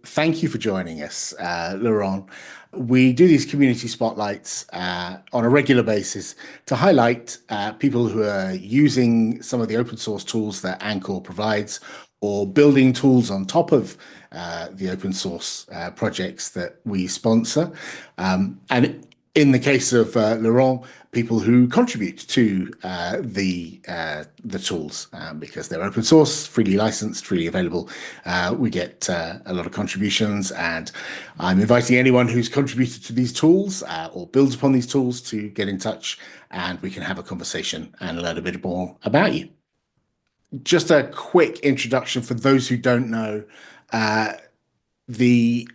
thank you for joining us, Laurent. We do these community spotlights on a regular basis to highlight people who are using some of the open source tools that Anchor provides or building tools on top of the open source projects that we sponsor. And in the case of Laurent, people who contribute to the tools because they're open source, freely licensed, freely available. We get a lot of contributions, and I'm inviting anyone who's contributed to these tools or builds upon these tools to get in touch, and we can have a conversation and learn a bit more about you. Just a quick introduction for those who don't know. The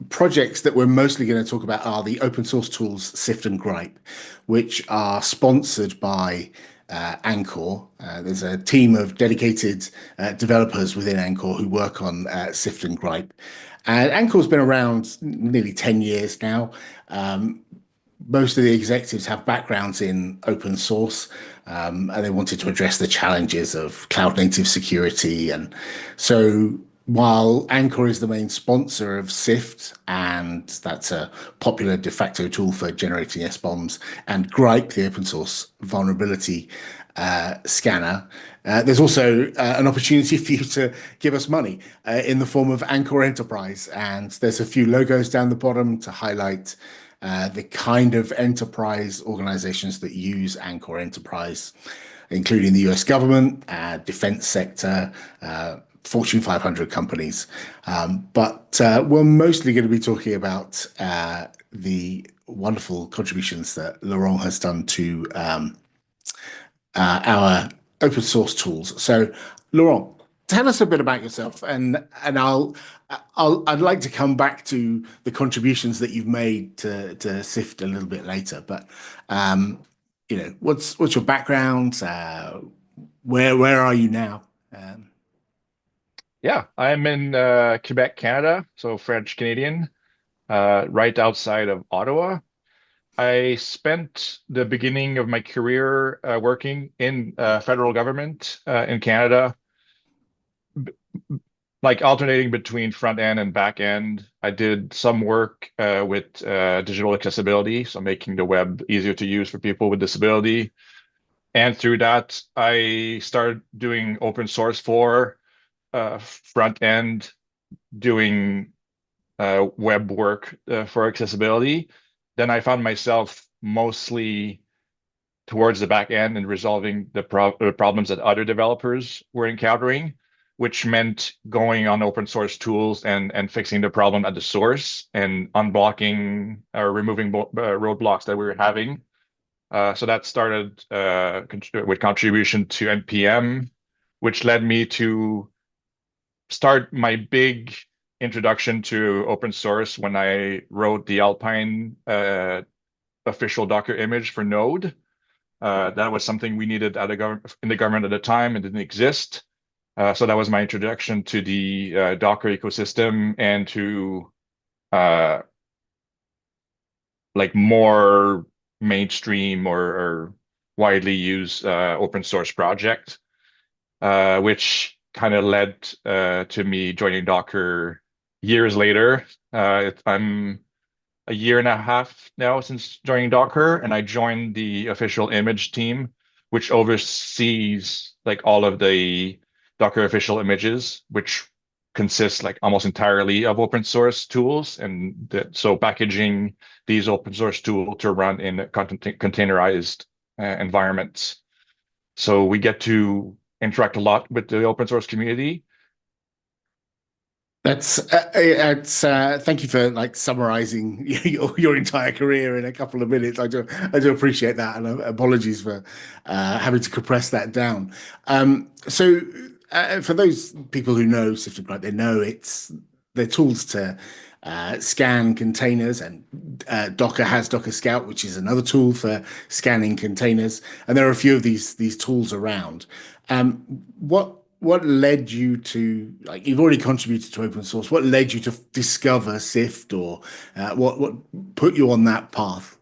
projects that we're mostly going to talk about are the open source tools Syft and Gripe, which are sponsored by Anchor. There's a team of dedicated developers within Anchor who work on Syft and Gripe. And Anchor's been around nearly 10 years now. Most of the executives have backgrounds in open source, and they wanted to address the challenges of cloud native security. And so while Anchor is the main sponsor of Syft, and that's a popular de facto tool for generating SBOMs, and Gripe, the open source vulnerability scanner, there's also an opportunity for you to give us money in the form of Anchor Enterprise. And there's a few logos down the bottom to highlight the kind of enterprise organizations that use Anchor Enterprise, including the US government, defense sector, Fortune 500 companies. But we're mostly going to be talking about the wonderful contributions that Laurent has done to our open source tools. So, Laurent, tell us a bit about yourself, and I'd like to come back to the contributions that you've made to Syft a little bit later. But what's your background? Where are you now? Yeah, I'm in Quebec, Canada, so French Canadian, right outside of Ottawa. I spent the beginning of my career working in federal government in Canada, like alternating between front end and back end. I did some work with digital accessibility, so making the web easier to use for people with disability. And through that, I started doing open source for front end, doing web work for accessibility. Then I found myself mostly towards the back end and resolving the problems that other developers were encountering, which meant going on open source tools and fixing the problem at the source and unblocking or removing roadblocks that we were having. So that started with contribution to NPM, which led me to start my big introduction to open source when I wrote the Alpine official Docker image for Node. That was something we needed in the government at the time and didn't exist. So that was my introduction to the Docker ecosystem and to like more mainstream or widely used open source project, which kind of led to me joining Docker years later. I'm a year and a half now since joining Docker, and I joined the official image team, which oversees like all of the Docker official images, which consists like almost entirely of open source tools, and so packaging these open source tools to run in containerized environments. So we get to interact a lot with the open source community. That's thank you for like summarizing your entire career in a couple of minutes. I do appreciate that, and apologies for having to compress that down. For those people who know Syft and Gripe, they know they're tools to scan containers, and Docker has Docker Scout, which is another tool for scanning containers, and there are a few of these tools around. What led you to, like, you've already contributed to open source? What led you to discover Syft, or what put you on that path?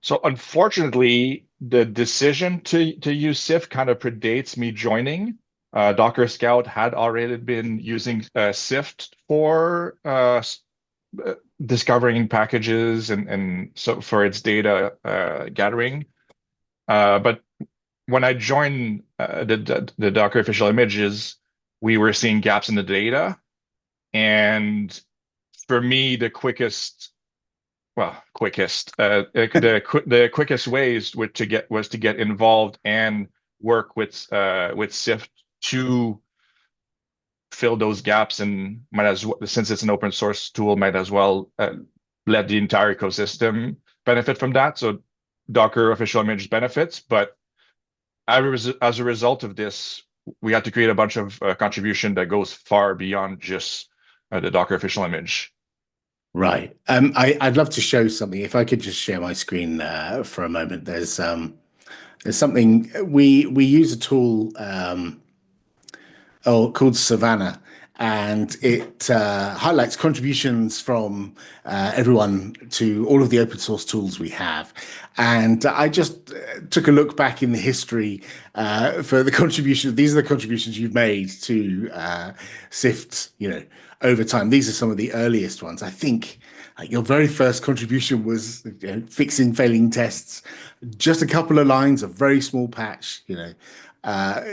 So unfortunately, the decision to use Syft kind of predates me joining. Docker Scout had already been using Syft for discovering packages and so for its data gathering. But when I joined the Docker official images, we were seeing gaps in the data. And for me, the quickest ways was to get involved and work with Syft to fill those gaps, and might as well, since it's an open source tool, might as well let the entire ecosystem benefit from that. So Docker official image benefits, but as a result of this, we had to create a bunch of contribution that goes far beyond just the Docker official image. Right. I'd love to show something. If I could just share my screen for a moment. There's something we use a tool called Savannah, and it highlights contributions from everyone to all of the open source tools we have. And I just took a look back in the history for the contribution. These are the contributions you've made to Syft, over time. These are some of the earliest ones. I think your very first contribution was fixing failing tests, just a couple of lines, a very small patch.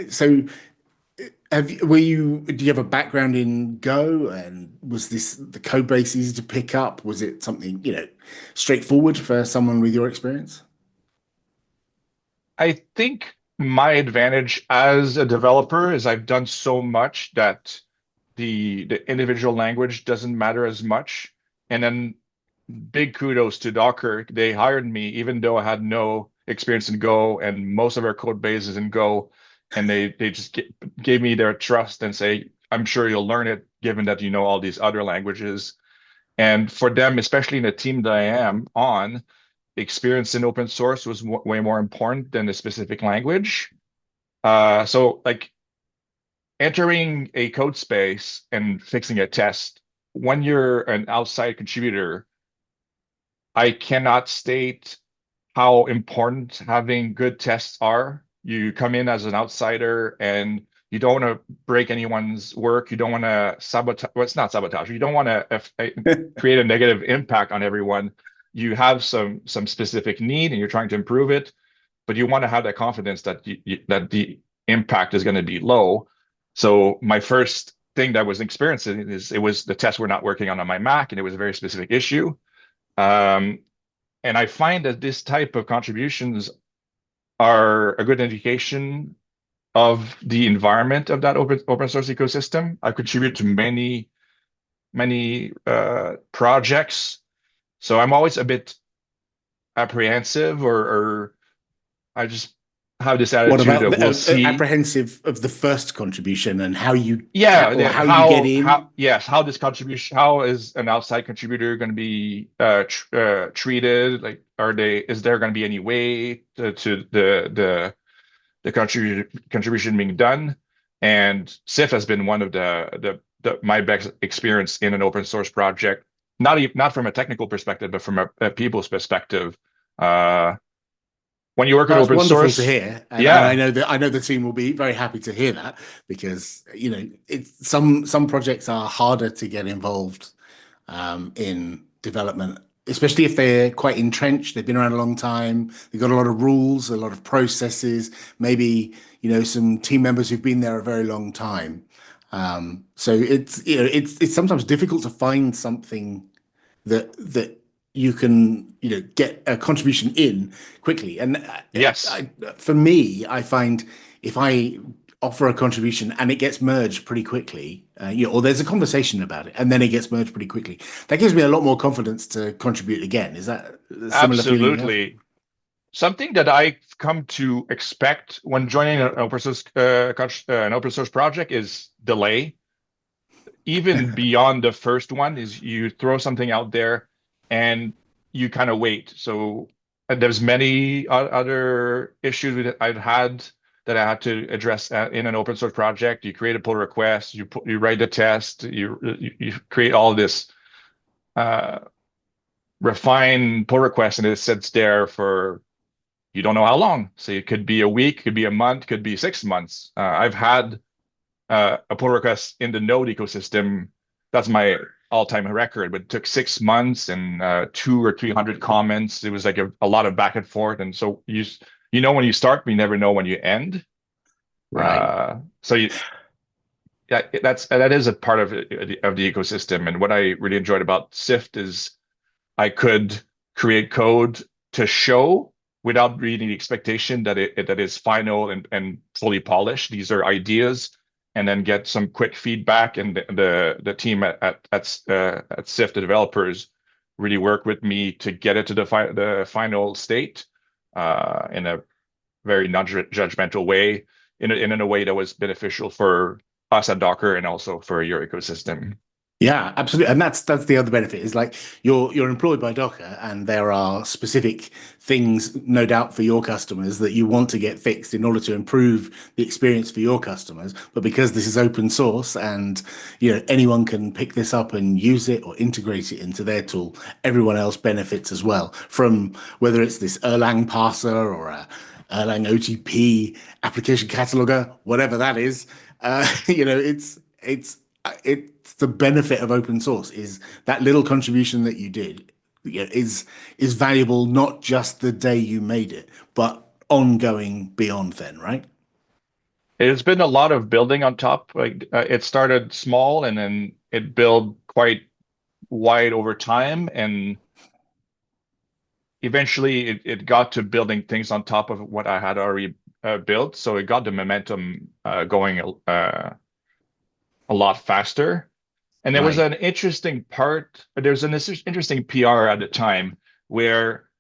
So do you have a background in Go, and was this the code base easy to pick up? Was it something, straightforward for someone with your experience? I think my advantage as a developer is I've done so much that the individual language doesn't matter as much. And then big kudos to Docker. They hired me even though I had no experience in Go, and most of our code base is in Go. And they just gave me their trust and say, I'm sure you'll learn it given that you know all these other languages. And for them, especially in the team that I am on, experience in open source was way more important than a specific language. So like entering a code space and fixing a test, when you're an outside contributor, I cannot state how important having good tests are. You come in as an outsider and you don't want to break anyone's work. You don't want to sabotage. Well, it's not sabotage. You don't want to create a negative impact on everyone. You have some specific need and you're trying to improve it, but you want to have that confidence that that the impact is going to be low. So my first thing that was experiencing is it was the tests were not working on my Mac, and it was a very specific issue. Um, and I find that this type of contributions are a good indication of the environment of that open source ecosystem. I've contributed to many projects, so I'm always a bit apprehensive, or I just have this What attitude about of we'll see. apprehensive of the first contribution and Yeah, how you get in? how this contribution, how is an outside contributor going to be treated? Like, is there going to be any way to the contribution being done? And Syft has been one of my best experience in an open source project, not from a technical perspective, but from a people's perspective. When you work with That's open wonderful to source, hear, and yeah, I know the team will be very happy to hear that, because it's some projects are harder to get involved in development, especially if they're quite entrenched. They've been around a long time. They've got a lot of rules, a lot of processes. Maybe some team members who've been there a very long time. So it's sometimes difficult to find something that you can get a contribution in quickly. And yes, for me, I find if I offer a contribution and it gets merged pretty quickly, or there's a conversation about it and then it gets merged pretty quickly, that gives me a lot more confidence to contribute again. Is that a similar feeling you have? absolutely. Something that I've come to expect when joining an open source project is delay. Even beyond the first one, is you throw something out there and you kind of wait. So there's many other issues that I've had that I had to address in an open source project. You create a pull request, you write the test, you create all this uh, refined pull request, and it sits there for you don't know how long. So it could be a week, could be a month, could be 6 months. I've had a pull request in the Node ecosystem. That's my all-time record, but it took 6 months and 200 or 300 comments. It was like a lot of back and forth. And so you know when you start, but you never know when you end. Right. So yeah, that is a part of the ecosystem. And what I really enjoyed about Syft is I could create code to show without really the expectation that that is final and fully polished. These are ideas, and then get some quick feedback. And the team at Syft, the developers, really work with me to get it to the final state in a very non-judgmental way, in a way that was beneficial for us at Docker and also for your ecosystem. Yeah, absolutely. And that's the other benefit is like you're employed by Docker and there are specific things, no doubt, for your customers that you want to get fixed in order to improve the experience for your customers. But because this is open source and anyone can pick this up and use it or integrate it into their tool, everyone else benefits as well from whether it's this Erlang parser or a Erlang OTP application cataloger, whatever that is. It's the benefit of open source is that little contribution that you did is valuable not just the day you made it, but ongoing beyond then, right? It's been a lot of building on top. Like it started small and then it built quite wide over time, and eventually it got to building things on top of what I had already built. So it got the momentum going a lot faster. And there was Right. an interesting part. There's an interesting PR at the time where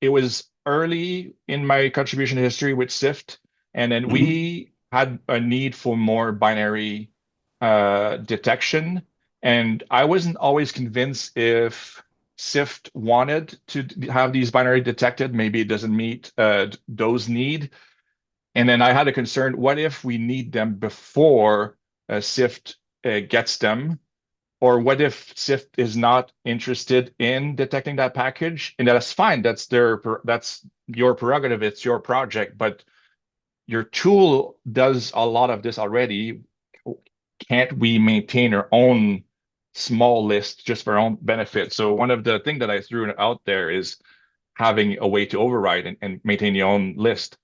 it was early in my contribution history with Syft, and then Mhm. we had a need for more binary detection. And I wasn't always convinced if Syft wanted to have these binary detected. Maybe it doesn't meet those need. And then I had a concern: what if we need them before Syft gets them? Or what if Syft is not interested in detecting that package? And that's fine. That's your prerogative. It's your project, but your tool does a lot of this already. Can't we maintain our own small list just for our own benefit? So one of the things that I threw out there is having a way to override and maintain your own list.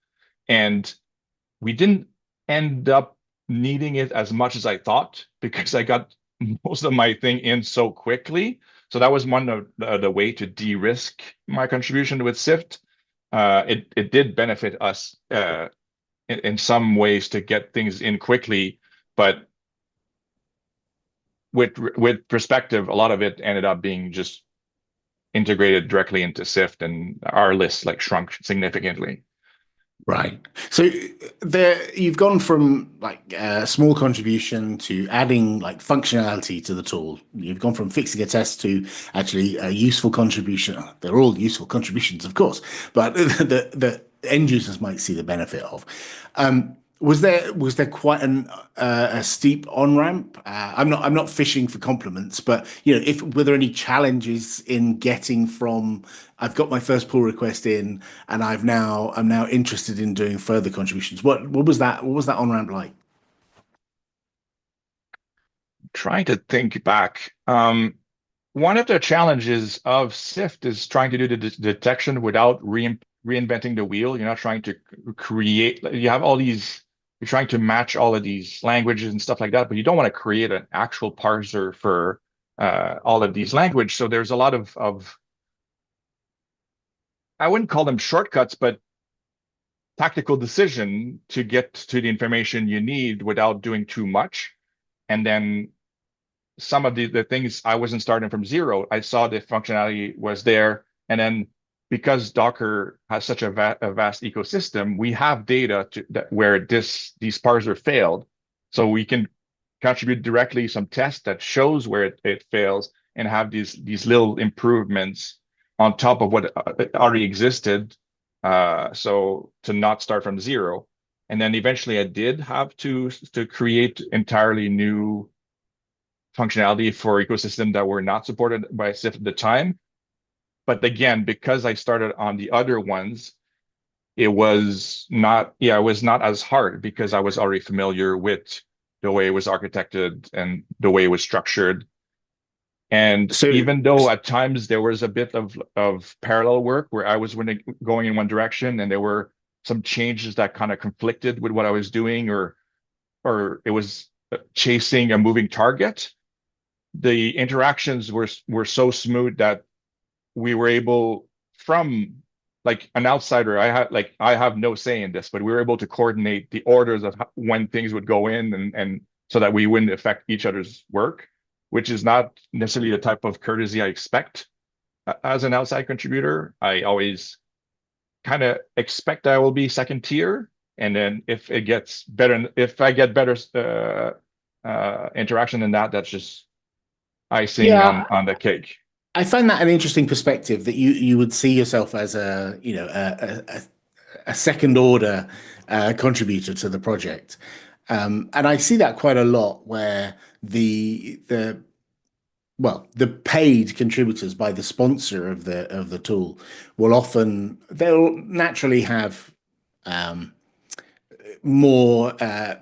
And we didn't end up needing it as much as I thought, because I got most of my thing in so quickly. So that was one of the way to de-risk my contribution with Syft. It did benefit us in some ways to get things in quickly, but with perspective, a lot of it ended up being just integrated directly into Syft, and our list like shrunk significantly. Right. So there you've gone from like a small contribution to adding like functionality to the tool. You've gone from fixing a test to actually a useful contribution. They're all useful contributions, of course, but the end users might see the benefit of. Was there quite a steep on ramp? I'm not fishing for compliments, but if were there any challenges in getting from I've got my first pull request in and I'm now interested in doing further contributions. What was that on ramp like? Trying to think back. One of the challenges of Syft is trying to do the detection without reinventing the wheel. You're not trying to create, you have all these, you're trying to match all of these languages and stuff like that, but you don't want to create an actual parser for all of these languages. So there's a lot of, I wouldn't call them shortcuts, but tactical decision to get to the information you need without doing too much. And then some of the things I wasn't starting from zero. I saw the functionality was there. And then because Docker has such a vast ecosystem, we have data where these parser failed. So we can contribute directly some tests that shows where it fails, and have these little improvements on top of what already existed. So to not start from zero. And then eventually I did have to create entirely new functionality for ecosystem that were not supported by Syft at the time. But again, because I started on the other ones, it was not as hard because I was already familiar with the way it was architected and the way it was structured. And So, even though at times there was a bit of parallel work where I was going in one direction and there were some changes that kind of conflicted with what I was doing, or it was chasing a moving target, the interactions were so smooth that we were able, from like an outsider, I have no say in this, but we were able to coordinate the orders of when things would go in, and so that we wouldn't affect each other's work, which is not necessarily the type of courtesy I expect as an outside contributor. I always kind of expect I will be second tier, and then if it gets better, if I get better interaction than that, that's just icing yeah, on the cake. I find that an interesting perspective that you would see yourself as a a second order contributor to the project, and I see that quite a lot where the well, the paid contributors by the sponsor of the tool will often they'll naturally have um, more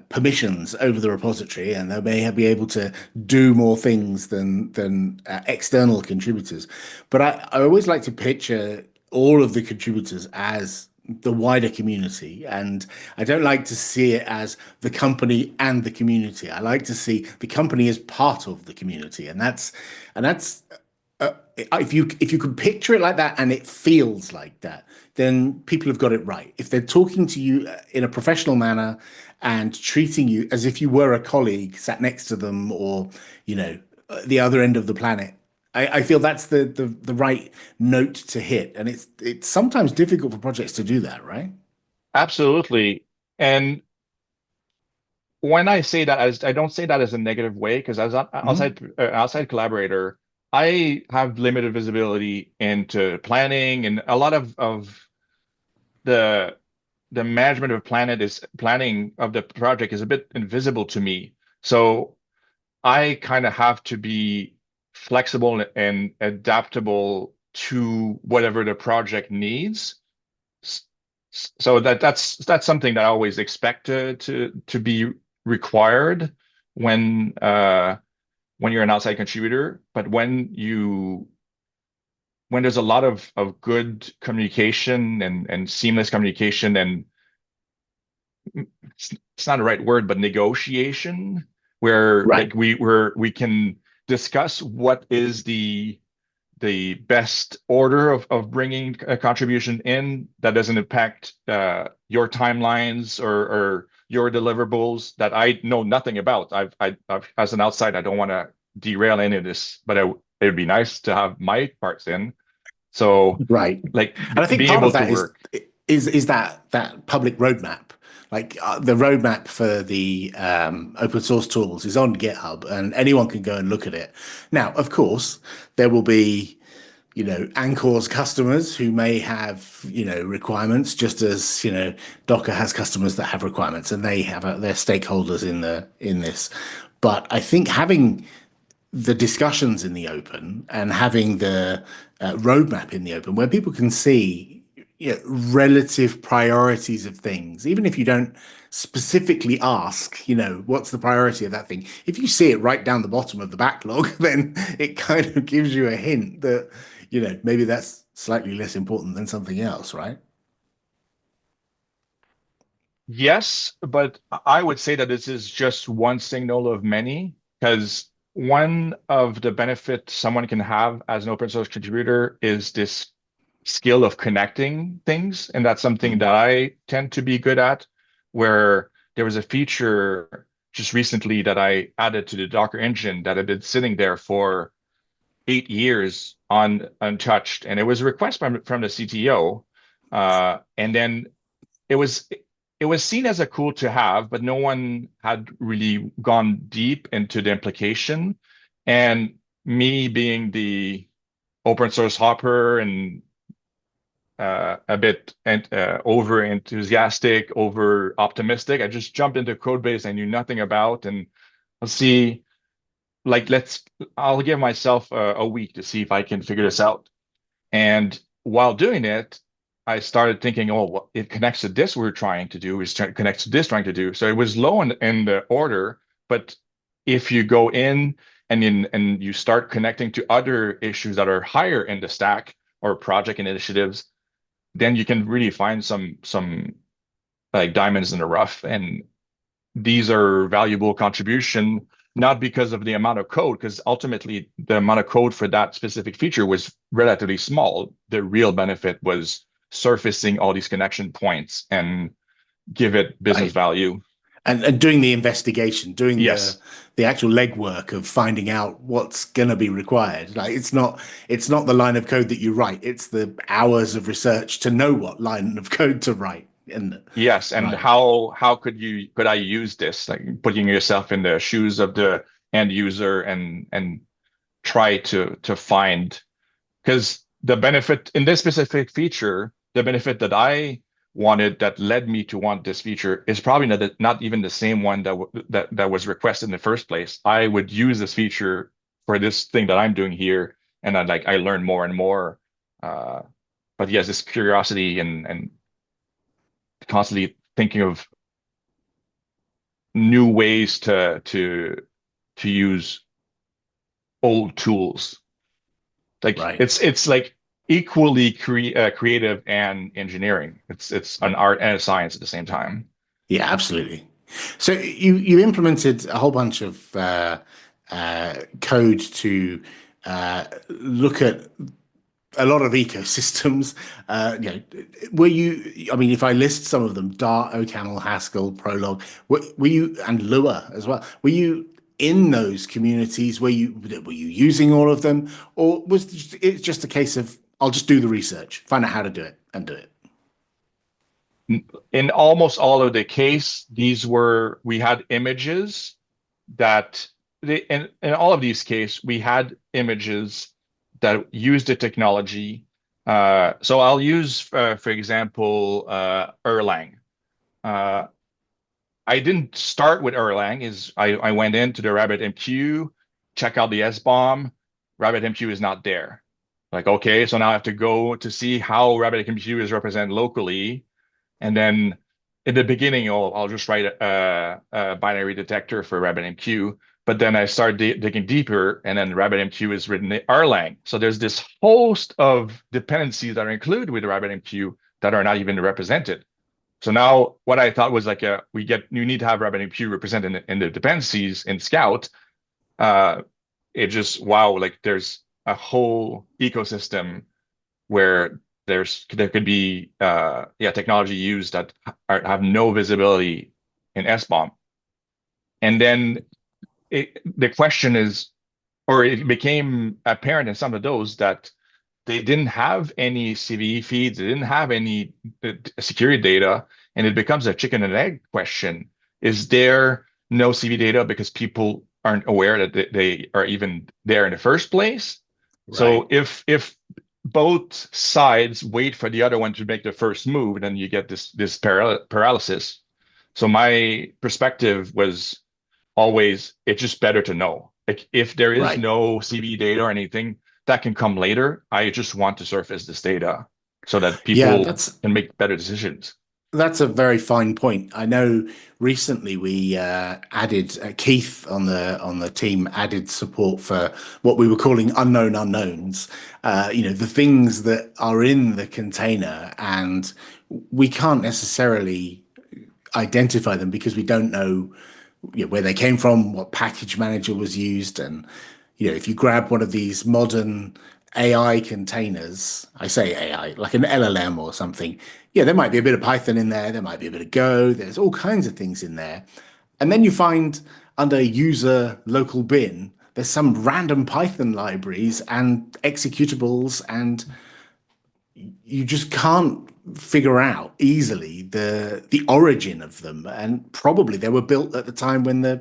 permissions over the repository, and they may be able to do more things than external contributors. But I always like to picture all of the contributors as the wider community, and I don't like to see it as the company and the community. I like to see the company as part of the community, and that's if you could picture it like that and it feels like that, then people have got it right. If they're talking to you in a professional manner and treating you as if you were a colleague sat next to them, or the other end of the planet, I feel that's the right note to hit. And it's sometimes difficult for projects to do that, right? Absolutely. And when I say that, as I don't say that as a negative way, because as an Mhm. outside collaborator, I have limited visibility into planning, and a lot of the the management of planning of the project is a bit invisible to me. So I kind of have to be flexible and adaptable to whatever the project needs. So that's something that I always expect to be required when when you're an outside contributor. But when there's a lot of good communication and seamless communication, and it's not the right word, but negotiation, where Right. like we can discuss what is the best order of bringing a contribution in that doesn't impact your timelines or your deliverables that I know nothing about. I've as an outside, I don't want to derail any of this, but it would be nice to have my parts in. So, Right. like And I think being part of able to that work. is that public roadmap. Like the roadmap for the open source tools is on GitHub, and anyone can go and look at it. Now, of course, there will be Anchore's customers who may have requirements, just as Docker has customers that have requirements, and they have their stakeholders in this. But I think having the discussions in the open and having the roadmap in the open where people can see relative priorities of things, even if you don't specifically ask, what's the priority of that thing. If you see it right down the bottom of the backlog, then it kind of gives you a hint that, maybe that's slightly less important than something else, right? Yes, but I would say that this is just one signal of many, because one of the benefits someone can have as an open source contributor is this skill of connecting things. And that's something Mm. that I tend to be good at, where there was a feature just recently that I added to the Docker engine that had been sitting there for 8 years untouched. And it was a request from the CTO. And then it was it was seen as a cool to have, but no one had really gone deep into the implication. And me being the open source hopper and a bit over enthusiastic, over optimistic, I just jumped into a code base I knew nothing about, and I'll see. Like, I'll give myself a week to see if I can figure this out. And while doing it, I started thinking, oh, well, it connects to this we're trying to do, connects to this trying to do. So it was low in the order, But if you go in and you start connecting to other issues that are higher in the stack or project initiatives, then you can really find some like diamonds in the rough. And these are valuable contribution, not because of the amount of code, because ultimately the amount of code for that specific feature was relatively small. The real benefit was surfacing all these connection points and give it business Right. value. And doing the investigation, doing Yes. the actual legwork of finding out what's going to be required. Like it's not the line of code that you write, it's the hours of research to know what line of code to write. And Yes, and right. how could I use this? Like putting yourself in the shoes of the end user and try to find, because the benefit in this specific feature, the benefit that I wanted that led me to want this feature is probably not even the same one that was requested in the first place. I would use this feature for this thing that I'm doing here, and I learn more and more. Uh, but yes, this curiosity and constantly thinking of new ways to use old tools. Like Right. it's like equally creative and engineering. It's an art and a science at the same time. Yeah, absolutely. So you implemented a whole bunch of code to look at a lot of ecosystems. Were you? I mean, if I list some of them, Dart, OCaml, Haskell, Prolog, were you, and Lua as well? Were you in those communities? Were you using all of them, or was it just a case of I'll just do the research, find out how to do it, and do it? In almost all of the case, we had images that in all of these cases, we had images that used the technology. So I'll use, for example, Erlang. Uh, I didn't start with Erlang. I went into the RabbitMQ, check out the SBOM. RabbitMQ is not there. Like, okay, so now I have to go to see how RabbitMQ is represented locally. And then in the beginning, I'll just write a binary detector for RabbitMQ. But then I start digging deeper, and then RabbitMQ is written in Erlang. So there's this host of dependencies that are included with RabbitMQ that are not even represented. So now what I thought was like you need to have RabbitMQ represented in the dependencies in Scout. Uh, it just wow, like there's a whole ecosystem where there could be technology used that have no visibility in SBOM. And then the question is, or it became apparent in some of those that they didn't have any CVE feeds, they didn't have any security data, and it becomes a chicken and egg question. Is there no CV data because people aren't aware that they are even there in the first place? Right. So if both sides wait for the other one to make the first move, then you get this paralysis. So my perspective was always it's just better to know. Like if there is Right. no CV data or anything, that can come later. I just want to surface this data so that Yeah, people that's can make better decisions. That's a very fine point. I know recently we added Keith on the team added support for what we were calling unknown unknowns. The things that are in the container, and we can't necessarily identify them because we don't know, where they came from, what package manager was used, and if you grab one of these modern AI containers, I say AI, like an LLM or something, yeah, there might be a bit of Python in there, there might be a bit of Go, there's all kinds of things in there. And then you find under user local bin, there's some random Python libraries and executables, and you just can't figure out easily the origin of them, and probably they were built at the time when the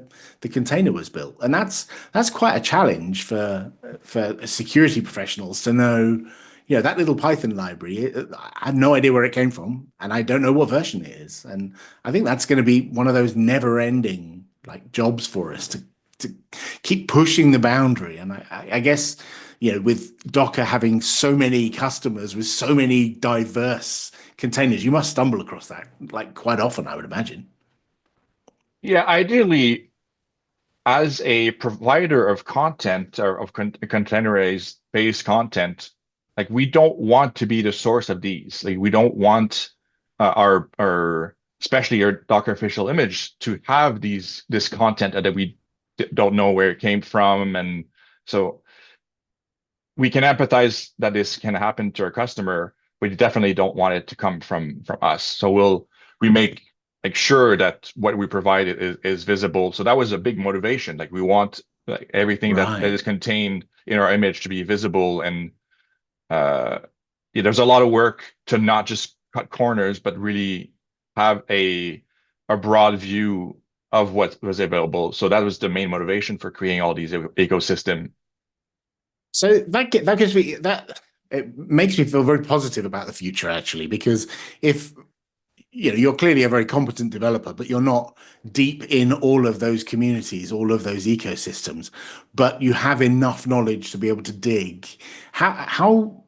container was built, and that's quite a challenge for security professionals to know. That little Python library, I have no idea where it came from, and I don't know what version it is, and I think that's going to be one of those never-ending like jobs for us to keep pushing the boundary. And I guess, with Docker having so many customers with so many diverse containers, you must stumble across that like quite often, I would imagine. Yeah, ideally, as a provider of content or of containerized based content, like we don't want to be the source of these. Like we don't want our especially your Docker official image to have this content that we don't know where it came from, and so we can empathize that this can happen to our customer. We definitely don't want it to come from us. So we make like sure that what we provide is visible. So that was a big motivation. Like we want like everything that Right. is contained in our image to be visible. And uh yeah, there's a lot of work to not just cut corners, but really have a broad view of what was available. So that was the main motivation for creating all these ecosystem. So that gives me that it makes me feel very positive about the future actually, because if you're clearly a very competent developer, but you're not deep in all of those communities, all of those ecosystems, but you have enough knowledge to be able to dig. How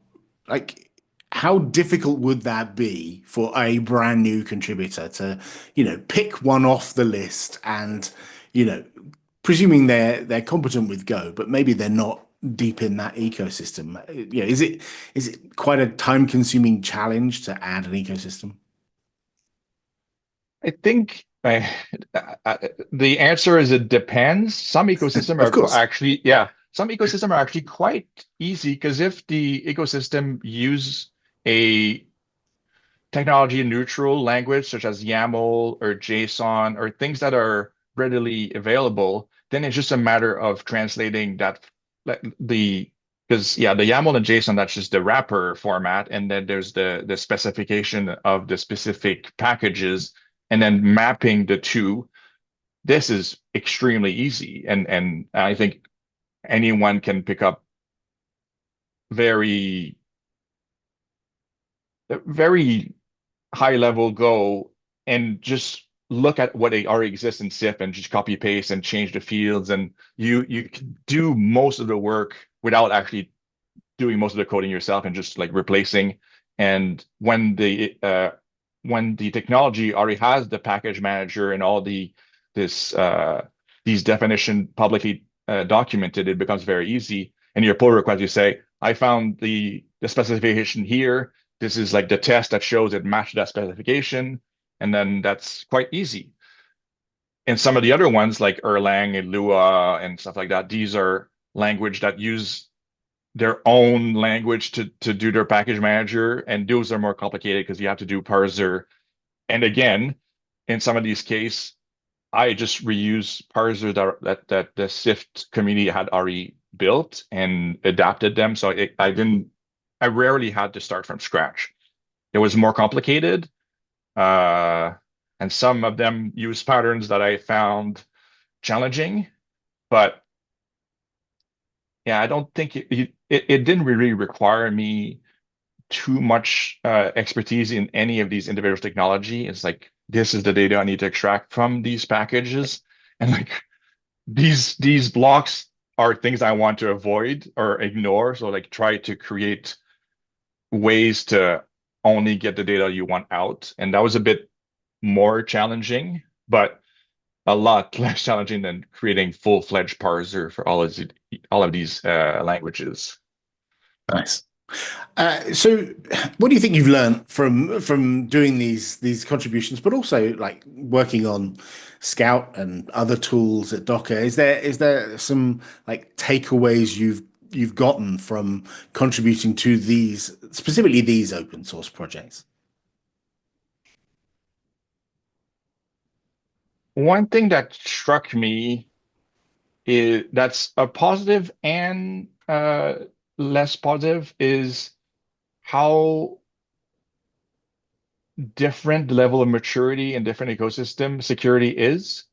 like how difficult would that be for a brand new contributor to, pick one off the list and, you know, presuming they're competent with Go, but maybe they're not deep in that ecosystem. Is it quite a time-consuming challenge to add an ecosystem? I think the answer is it depends. Some ecosystem Of are course. actually, yeah, some ecosystem are actually quite easy because if the ecosystem use a technology neutral language such as YAML or JSON or things that are readily available, then it's just a matter of translating that like, the because yeah, the YAML and JSON, that's just the wrapper format, and then there's the specification of the specific packages, and then mapping the two. This is extremely easy, and I think anyone can pick up very very high level Go and just look at what they already exists in SIP and just copy paste and change the fields, and you can do most of the work without actually doing most of the coding yourself and just like replacing. And when the technology already has the package manager and all this these definition publicly documented, it becomes very easy. And your pull request, you say, I found the specification here. This is like the test that shows it matched that specification, and then that's quite easy. And some of the other ones like Erlang and Lua and stuff like that, these are language that use their own language to do their package manager, and those are more complicated because you have to do parser. And again, in some of these cases, I just reuse parser that the Syft community had already built and adapted them. So I rarely had to start from scratch. It was more complicated, uh, and some of them use patterns that I found challenging. But yeah, I don't think it didn't really require me too much expertise in any of these individual technology. It's like this is the data I need to extract from these packages, and like these blocks are things I want to avoid or ignore. So like try to create ways to only get the data you want out, and that was a bit more challenging, but a lot less challenging than creating full-fledged parser for all of these languages. Nice. So, what do you think you've learned from doing these contributions, but also like working on Scout and other tools at Docker? Is there some like takeaways you've gotten from contributing to these specifically these open source projects? One thing that struck me is that's a positive and less positive is how different the level of maturity in different ecosystem security is.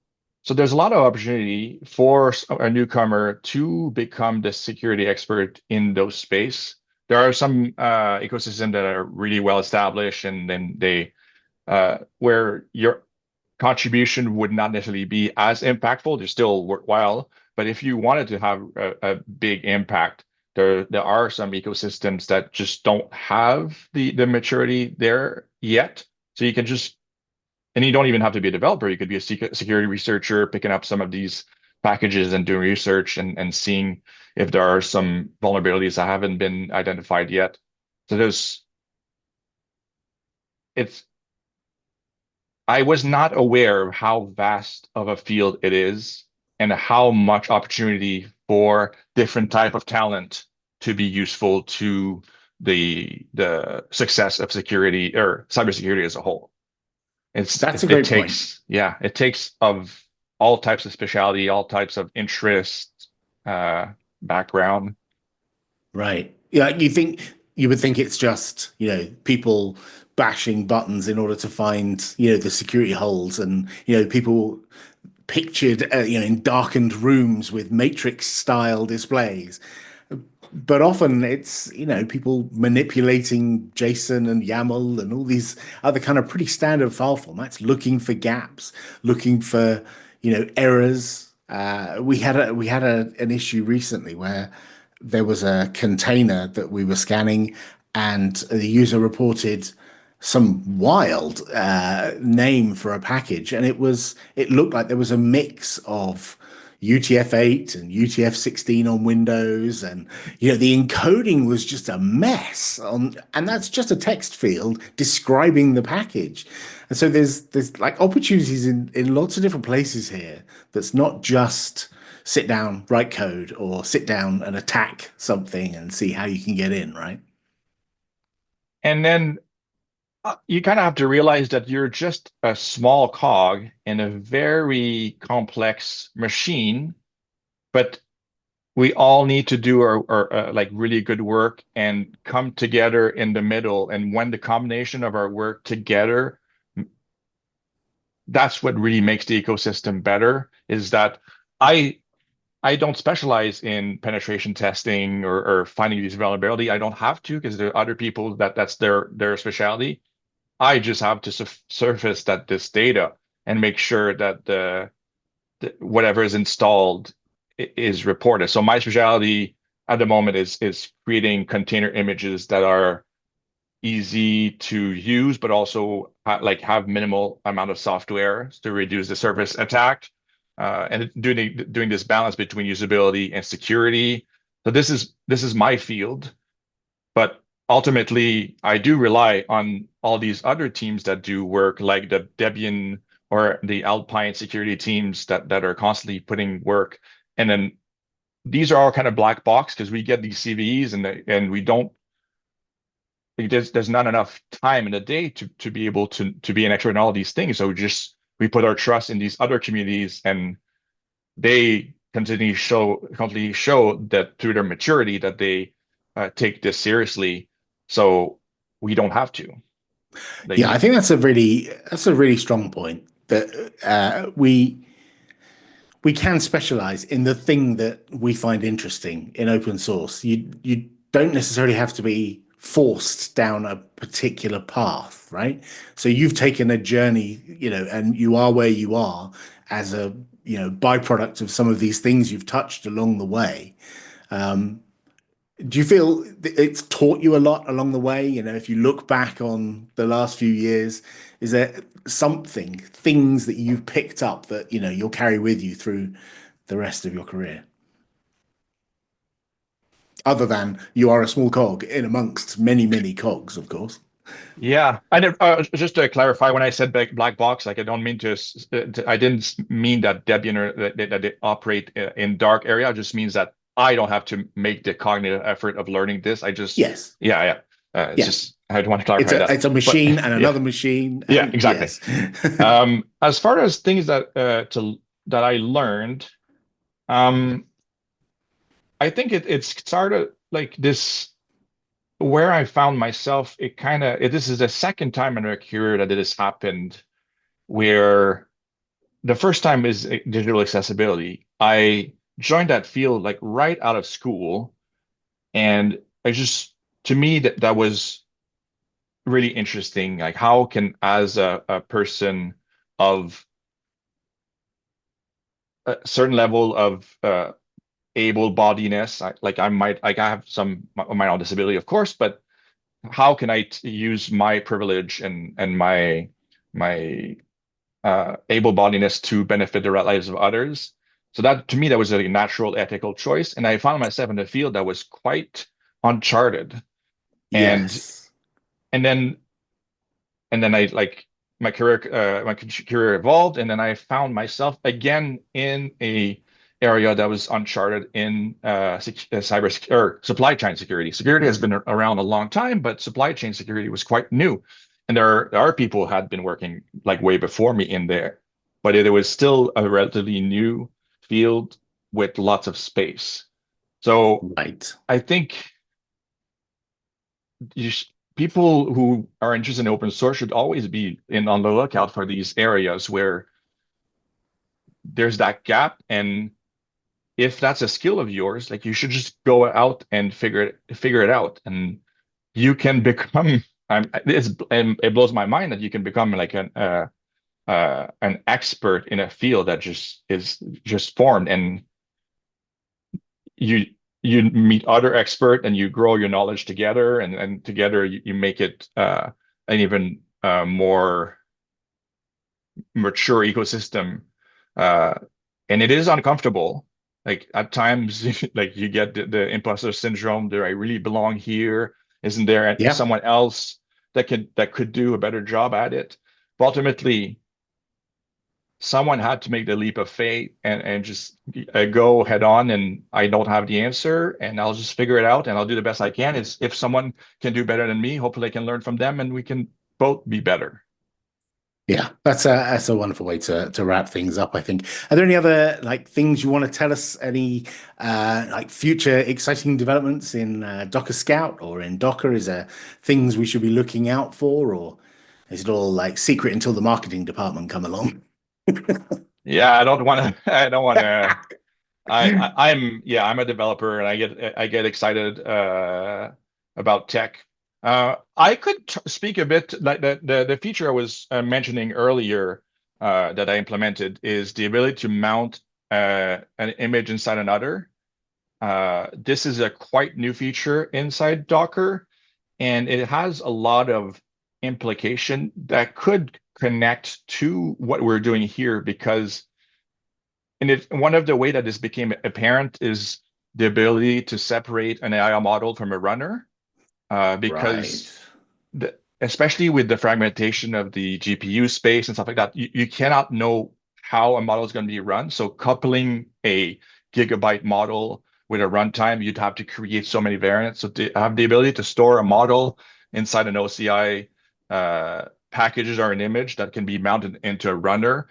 So there's a lot of opportunity for a newcomer to become the security expert in those space. There are some ecosystems that are really well established, and then they where your contribution would not necessarily be as impactful. They're still worthwhile, but if you wanted to have a big impact, there are some ecosystems that just don't have the maturity there yet. So you can just, and you don't even have to be a developer. You could be a security researcher picking up some of these packages and doing research and seeing if there are some vulnerabilities that haven't been identified yet. So it's I was not aware of how vast of a field it is and how much opportunity for different type of talent to be useful to the success of security or cybersecurity as a whole. That's a It great point. takes, yeah, it takes of all types of speciality, all types of interest, uh, background. Right. Yeah, you would think it's just, people bashing buttons in order to find, the security holes and, people pictured, in darkened rooms with matrix style displays. But often it's, people manipulating JSON and YAML and all these other kind of pretty standard file formats, looking for gaps, looking for, errors. We had an issue recently where there was a container that we were scanning, and the user reported some wild name for a package, and it looked like there was a mix of UTF-8 and UTF-16 on Windows, and the encoding was just a mess and that's just a text field describing the package. And so there's like opportunities in lots of different places here. That's not just sit down, write code, or sit down and attack something and see how you can get in, right? And then you kind of have to realize that you're just a small cog in a very complex machine, but we all need to do our like really good work and come together in the middle. And when the combination of our work together, that's what really makes the ecosystem better, is that I I don't specialize in penetration testing or finding these vulnerability. I don't have to because there are other people that's their specialty. I just have to surface that this data and make sure that the whatever is installed is reported. So my specialty at the moment is creating container images that are easy to use, but also like have minimal amount of software to reduce the surface attack, and doing this balance between usability and security. So this is my field, but ultimately I do rely on all these other teams that do work like the Debian or the Alpine security teams that are constantly putting work. And then these are all kind of black box because we get these CVEs and we don't there's not enough time in a day to be able to be an expert in all these things. So we put our trust in these other communities, and they constantly show that through their maturity that they take this seriously. So we don't have to. Yeah, I They think that's a really strong point that we can specialize in the thing that we find interesting in open source. You don't necessarily have to be forced down a particular path, right? So you've taken a journey, and you are where you are as a, byproduct of some of these things you've touched along the way. Do you feel it's taught you a lot along the way? If you look back on the last few years, is there things that you've picked up that, you'll carry with you through the rest of your career? Other than you are a small cog in amongst many, many cogs, of course. Yeah, just to clarify, when I said black box, like I don't mean I didn't mean that Debian or that they operate in dark area. It just means that I don't have to make the cognitive effort of learning this. Yes. Yeah, yeah. It's Yeah. just I want to It's clarify a that. it's a But machine and yeah, another machine, yeah, and exactly. yes. As far as things that I learned, um, I think it's started like this where I found myself. This is the second time in my career that this happened where the first time is digital accessibility. I joined that field like right out of school, and I just to me that was really interesting. Like how can as a person of a certain level of able-bodiedness, I have some my own disability, of course, but how can I use my privilege and my able-bodiedness to benefit the lives of others? So that to me, that was a natural ethical choice. And I found myself in a field that was quite uncharted. And Yes. and then and then I like my career evolved, and then I found myself again in a area that was uncharted in cyber or supply chain security. Security has been around a long time, but supply chain security was quite new, and there are people who had been working like way before me in there, but it was still a relatively new field with lots of space. So Right. I think people who are interested in open source should always be on the lookout for these areas where there's that gap. And if that's a skill of yours, like you should just go out and figure it out. And you can become and it blows my mind that you can become like an expert in a field that just is just formed, and you you meet other expert and you grow your knowledge together, and together you make it an even more mature ecosystem. Uh, and it is uncomfortable. Like at times, like you get the imposter syndrome. Do I really belong here? Isn't there Yeah. someone else that could do a better job at it? But ultimately, someone had to make the leap of faith and just go head on. And I don't have the answer, and I'll just figure it out, and I'll do the best I can. Is if someone can do better than me, hopefully I can learn from them, and we can both be better. Yeah, that's a wonderful way to wrap things up, I think. Are there any other like things you want to tell us? Any like future exciting developments in Docker Scout or in Docker? Is there things we should be looking out for, or is it all like secret until the marketing department come along? Yeah, I don't want to. I don't want to. I'm yeah, I'm a developer, and I get excited about tech. I could speak a bit like the feature I was mentioning earlier that I implemented is the ability to mount an image inside another. This is a quite new feature inside Docker, and it has a lot of implication that could connect to what we're doing here because one of the way that this became apparent is the ability to separate an AI model from a runner, Right. because especially with the fragmentation of the GPU space and stuff like that, you cannot know how a model is going to be run. So coupling a gigabyte model with a runtime, you'd have to create so many variants. So to have the ability to store a model inside an OCI packages or an image that can be mounted into a runner,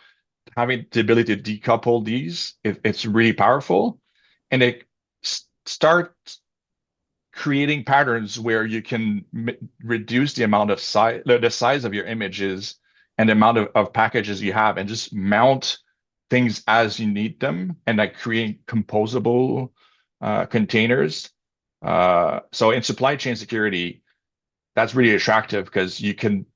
having the ability to decouple these, it's really powerful. And it starts creating patterns where you can reduce the amount of size, the size of your images and the amount of packages you have, and just mount things as you need them, and like create composable containers. So in supply chain security, that's really attractive because you can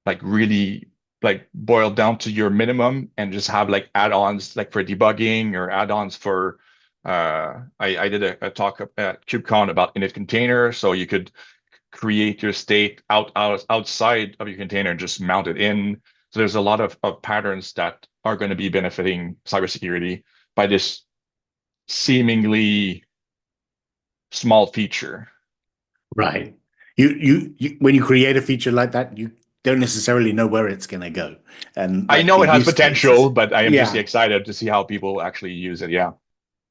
like really like boil down to your minimum and just have like add-ons like for debugging or add-ons for I did a talk at KubeCon about init container, so you could create your state outside of your container and just mount it in. So there's a lot of patterns that are going to be benefiting cybersecurity by this seemingly small feature. Right. You when you create a feature like that, you don't necessarily know where it's going to go, and I like know the it has use potential, cases. but I am just Yeah. excited to see how people actually use it. Yeah.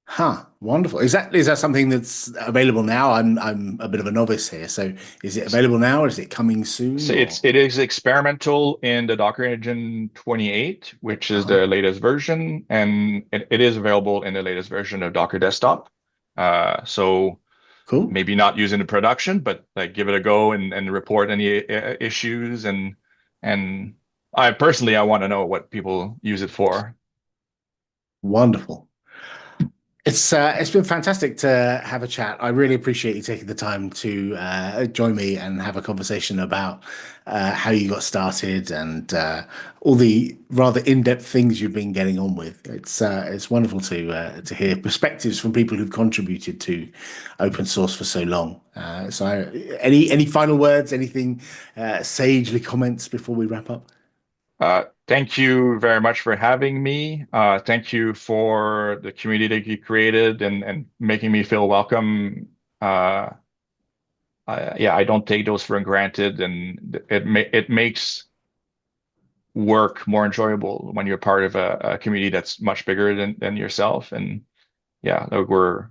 Huh, wonderful. Is that something that's available now? I'm a bit of a novice here. So is it available now or is it coming soon So or it is experimental in the Docker Engine 28, which is uh-huh. the latest version, and it is available in the latest version of Docker Desktop. So Cool. maybe not using the production, but like give it a go and report any issues. And I want to know what people use it for. Wonderful. It's been fantastic to have a chat. I really appreciate you taking the time to join me and have a conversation about how you got started and all the rather in-depth things you've been getting on with. It's wonderful to hear perspectives from people who've contributed to open source for so long. Any final words, anything sagely comments before we wrap up? Thank you very much for having me. Thank you for the community that you created and making me feel welcome. Uh, yeah, I don't take those for granted, and it makes work more enjoyable when you're part of a community that's much bigger than yourself. And yeah, like we're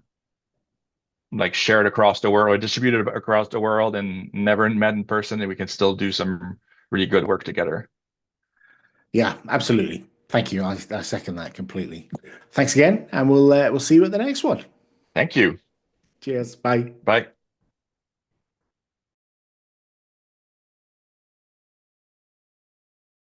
like shared across the world, or distributed across the world, and never met in person, and we can still do some really good work together. Yeah, absolutely. Thank you. I second that completely. Thanks again, and we'll see you at the next one. Thank you. Cheers. Bye. Bye.